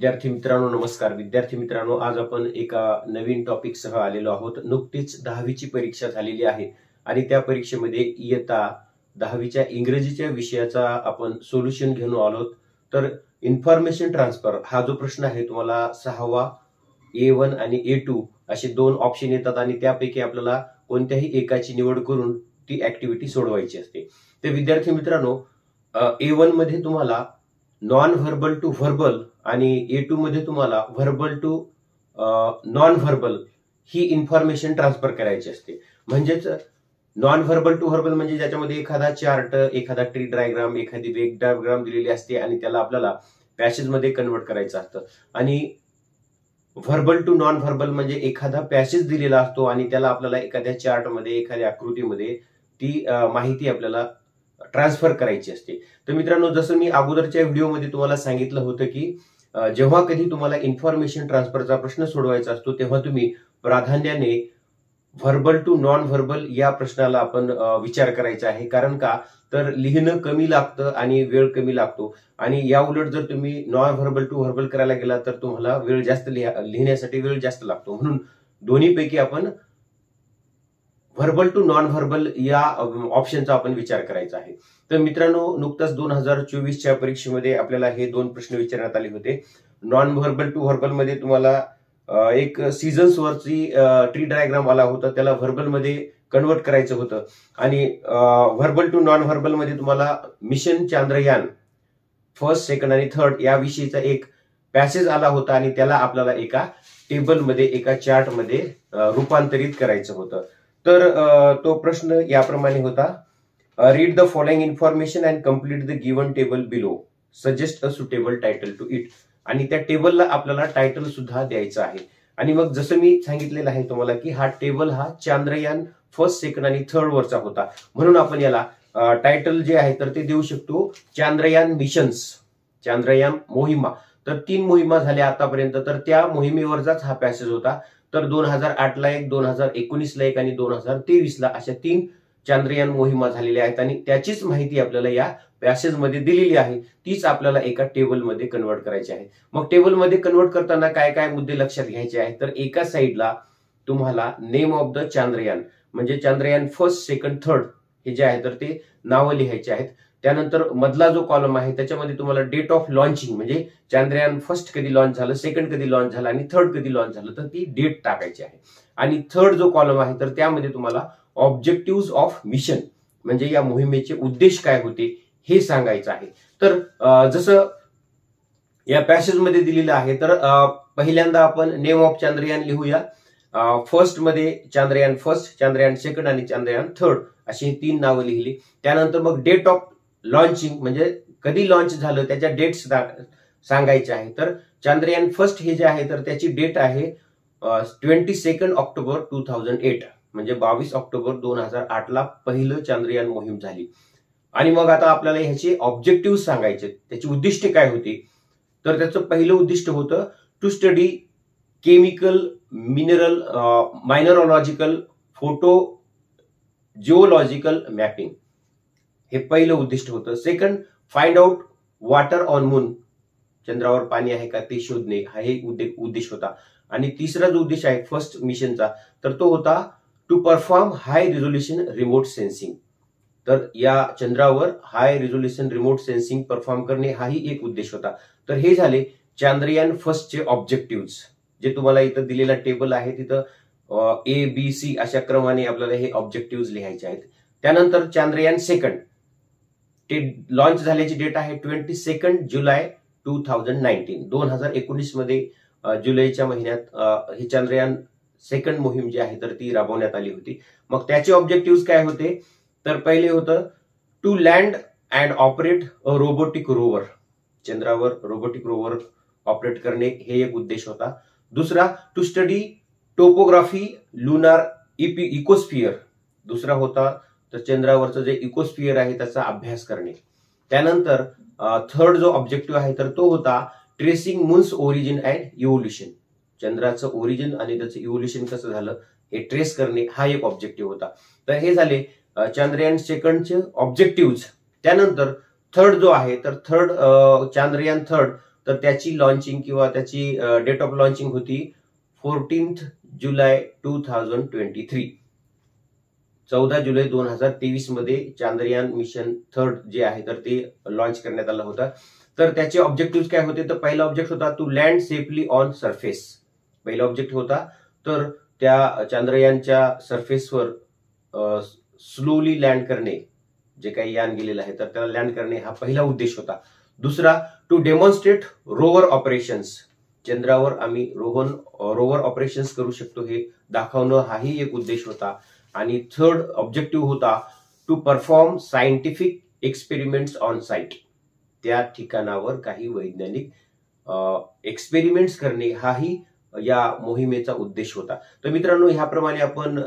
विद्यार्थी मित्रांनो नमस्कार. विद्यार्थी मित्रांनो, आज आपण एका नवीन टॉपिक सह आलेलो आहोत. नुकतीच 10वी परीक्षा झालेली आहे आणि त्या परीक्षेमध्ये इयत्ता 10वीच्या इंग्रजीच्या विषयाचा आपण सोल्युशन घेऊन आलो. तर इन्फॉर्मेशन ट्रान्सफर हा जो प्रश्न आहे तुम्हाला 6वा A1 आणि A2 असे दोन ऑप्शन येतात आणि त्यापैकी आपल्याला कोणत्याही एकाची निवड करून ती ऍक्टिव्हिटी सोडवायची असते. तर विद्यार्थी मित्रांनो, A1 मध्ये तुम्हाला नॉन व्हर्बल टू व्हर्बल आणि A2 मध्ये तुम्हाला व्हर्बल टू नॉन व्हर्बल ही इन्फॉर्मेशन ट्रान्सफर करायची असते. म्हणजेच नॉन व्हर्बल टू व्हर्बल म्हणजे ज्याच्यामध्ये एखादा चार्ट, एखादा ट्री डायग्राम, एखादी वेग डायग्राम दिलेली असते आणि त्याला आपल्याला पॅसेज मध्ये कन्वर्ट करायचं असतं. आणि व्हर्बल टू नॉन व्हर्बल म्हणजे एखादा पॅसेज दिलेला असतो आणि त्याला आपल्याला एखाद्या चार्टमध्ये, एखाद्या आकृतीमध्ये ती माहिती आपल्याला ट्रान्सफर करायची असते. तर मित्रांनो, जसं मी अगोदरच्या व्हिडिओमध्ये तुम्हाला सांगितलं होतं की जेव्हा कधी तुम्हाला इन्फॉर्मेशन ट्रान्सफरचा प्रश्न सोडवायचा असतो तेव्हा तुम्ही प्राधान्याने व्हर्बल टू नॉन व्हर्बल या प्रश्नाला आपण विचार करायचा आहे. कारण का, तर लिहिणं कमी लागतं आणि वेळ कमी लागतो. आणि या उलट जर तुम्ही नॉन व्हर्बल टू व्हर्बल करायला गेला तर तुम्हाला वेळ जास्त लिहिण्यासाठी वेळ जास्त लागतो. म्हणून दोन्हीपैकी आपण व्हर्बल टू नॉन व्हर्बल या ऑप्शनचा आपण विचार करायचा आहे. तर मित्रांनो, नुकताच 2024च्या परीक्षेमध्ये आपल्याला हे दोन प्रश्न विचारण्यात आले होते. नॉन व्हर्बल टू व्हर्बल मध्ये तुम्हाला एक सीझन्स वरची ट्री डायग्राम आला होता, त्याला व्हर्बल मध्ये कन्वर्ट करायचं होतं. आणि व्हर्बल टू नॉन व्हर्बल मध्ये तुम्हाला मिशन चांद्रयान फर्स्ट, सेकंड आणि थर्ड या विषयीचा एक पॅसेज आला होता आणि त्याला आपल्याला एका टेबलमध्ये, एका चार्टमध्ये रूपांतरित करायचं होतं. तर तो प्रश्न याप्रमाणे होता. Read the following information and complete the given table below. Suggest a suitable title to it. आणि त्या टेबलला आपल्याला टायटल सुद्धा द्यायचं आहे. आणि मग जसं मी सांगितलेलं आहे तुम्हाला की हा टेबल हा चांद्रयान फर्स्ट, सेकंड आणि थर्ड वरचा होता, म्हणून आपण याला टायटल जे आहे तर ते देऊ शकतो चांद्रयान मिशन्स, चांद्रयान मोहिमा. तर 3 मोहिमा झाल्या आतापर्यंत, तर त्या मोहिमेवरचाच हा पॅसेज होता. तर 2008ला एक, 2019ला एक आणि 2023ला अशा 3 चांद्रयान मोहिमा झालेल्या आहेत आणि त्याचीच माहिती आपल्याला या पॅसेजमध्ये दिलेली आहे. तीच आपल्याला एका टेबलमध्ये कन्वर्ट करायची आहे. मग टेबलमध्ये कन्वर्ट करताना काय काय मुद्दे लक्षात घ्यायचे आहेत, तर एका साईडला तुम्हाला नेम ऑफ द चांद्रयान म्हणजे चांद्रयान फर्स्ट, सेकंड, थर्ड हे जे आहे तर ते नावं लिहायचे आहेत. त्यानंतर मधला जो कॉलम आहे त्याच्यामध्ये तुम्हाला डेट ऑफ लॉन्चिंग म्हणजे चांद्रयान फर्स्ट कधी लॉन्च झालं, सेकंड कधी लॉन्च झालं आणि थर्ड कधी लॉन्च झालं तर ती डेट टाकायची आहे. आणि थर्ड जो कॉलम आहे तर त्यामध्ये तुम्हाला ऑब्जेक्टिव्ह ऑफ मिशन म्हणजे या मोहिमेचे उद्देश काय होते हे सांगायचं आहे. तर जसं या पॅसेज मध्ये दिलेलं आहे, तर पहिल्यांदा आपण नेम ऑफ चांद्रयान लिहूया. फर्स्ट मध्ये चांद्रयान फर्स्ट, चांद्रयान सेकंड आणि चांद्रयान थर्ड अशी 3 नावं लिहिली. त्यानंतर मग डेट ऑफ लॉन्चिंग म्हणजे कधी लॉन्च झालं त्याच्या डेट्स सांगायच्या आहे. तर चांद्रयान फर्स्ट हे जे आहे तर त्याची डेट आहे 22 ऑक्टोबर 2008 म्हणजे 22 ऑक्टोबर 2008ला पहिलं चांद्रयान मोहीम झाली. आणि मग आता आपल्याला ह्याचे ऑब्जेक्टिव्ह सांगायचे, त्याची उद्दिष्टे काय होती. तर त्याचं पहिलं उद्दिष्ट होतं to study chemical, mineral, mineralogical, photo geological mapping हे पहिलं उद्दिष्ट होतं. Second, find out water on moon, चंद्रावर पाणी आहे का ते शोधणे हा हे उद्देश होता. आणि तिसरा जो उद्देश आहे फर्स्ट मिशनचा तर तो होता to perform high resolution remote sensing. तर या चंद्रावर high resolution remote sensing perform करणे हाही एक उद्देश होता. तर हे झाले चांद्रयान फर्स्टचे ऑब्जेक्टिव्ह, जे तुम्हाला इथं दिलेला टेबल आहे तिथं A-B-C अशा क्रमाने आपल्याला हे ऑब्जेक्टिव्ह लिहायचे आहेत. त्यानंतर चांद्रयान सेकंड ते लॉन्च झाल्याची डेट आहे 22 जुलै 2019. 2019 मध्ये जुलैच्या महिन्यात ही चांद्रयान सेकंड मोहीम जी आहे तर ती राबवण्यात आली होती. मग त्याचे ऑब्जेक्टिव्ह काय होते, तर पहिले होतं to land and operate a robotic rover, चंद्रावर रोबोटिक रोवर ऑपरेट करणे हे एक उद्देश होता. दुसरा, to study topography lunar exosphere, दुसरा होता तर चंद्रावरचं जे इकोस्फिअर आहे त्याचा अभ्यास करणे. त्यानंतर थर्ड जो ऑब्जेक्टिव्ह आहे तर तो होता tracing moon's origin and evolution, चंद्राचं ओरिजिन आणि त्याचं इव्होल्युशन कसं झालं हे ट्रेस करणे हा एक ऑब्जेक्टिव्ह होता. तर हे झाले चांद्रयान सेकंडचे ऑब्जेक्टिव्ह. त्यानंतर थर्ड जो आहे तर थर्ड चांद्रयान थर्ड तर त्याची लॉन्चिंग किंवा त्याची डेट ऑफ लॉन्चिंग होती 14 जुलै 2023. 14 जुलै 2023 मध्ये चांद्रयान मिशन 3 जे आहे तर ते लॉन्च करण्यात आलं होतं. तर त्याचे ऑब्जेक्टिव्ह काय होते, तर पहिला ऑब्जेक्ट होता to land safely on surface. पहिला ऑब्जेक्ट होता तर त्या चांद्रयानच्या सरफेसवर स्लोली लँड करणे, जे काही यान गेलेलं आहे तर त्याला लँड करणे हा पहिला उद्देश होता. दुसरा, टू डेमॉन्स्ट्रेट रोवर ऑपरेशन्स. चंद्रावर आम्ही रोवर ऑपरेशन्स करू शकतो हे दाखवणं हाही एक उद्देश होता. आणि थर्ड ऑब्जेक्टिव्ह होता to perform scientific experiments on site. त्या ठिकाणावर काही वैज्ञानिक एक्सपेरिमेंट्स करणे हाही या मोहिमेचा उद्देश होता. तर मित्रांनो, ह्याप्रमाणे आपण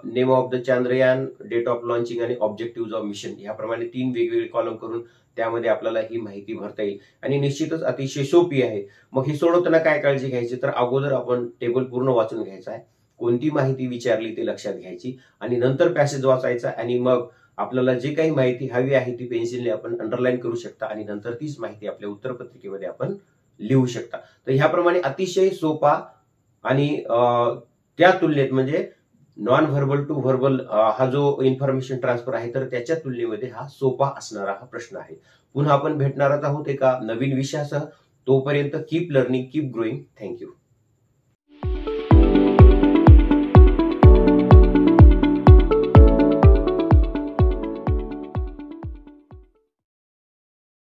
name of the Chandrayaan, date of launching आणि ऑब्जेक्टिव्ह ऑफ मिशन ह्याप्रमाणे 3 वेगवेगळे कॉलम करून त्यामध्ये आपल्याला ही माहिती भरता येईल आणि निश्चितच अतिशय सोपी आहे. मग ही सोडवताना काय काळजी घ्यायची, तर अगोदर आपण टेबल पूर्ण वाचून घ्यायचा आहे, कोणती माहिती विचारली ते लक्षात घ्यायची आणि नंतर पॅसेज वाचायचा आणि मग आपल्याला जे काही माहिती हवी आहे ती पेन्सिलने आपण अंडरलाईन करू शकता आणि नंतर तीच माहिती आपल्या उत्तरपत्रिकेमध्ये आपण लिहू शकता. तर ह्याप्रमाणे अतिशय सोपा आणि त्या तुलनेत म्हणजे नॉन व्हर्बल टू व्हर्बल हा जो इन्फॉर्मेशन ट्रान्सफर आहे तर त्याच्या तुलनेमध्ये हा सोपा असणारा हा प्रश्न आहे. पुन्हा आपण भेटणारच आहोत एका नवीन विषयासह. तोपर्यंत keep learning, keep growing. Thank you.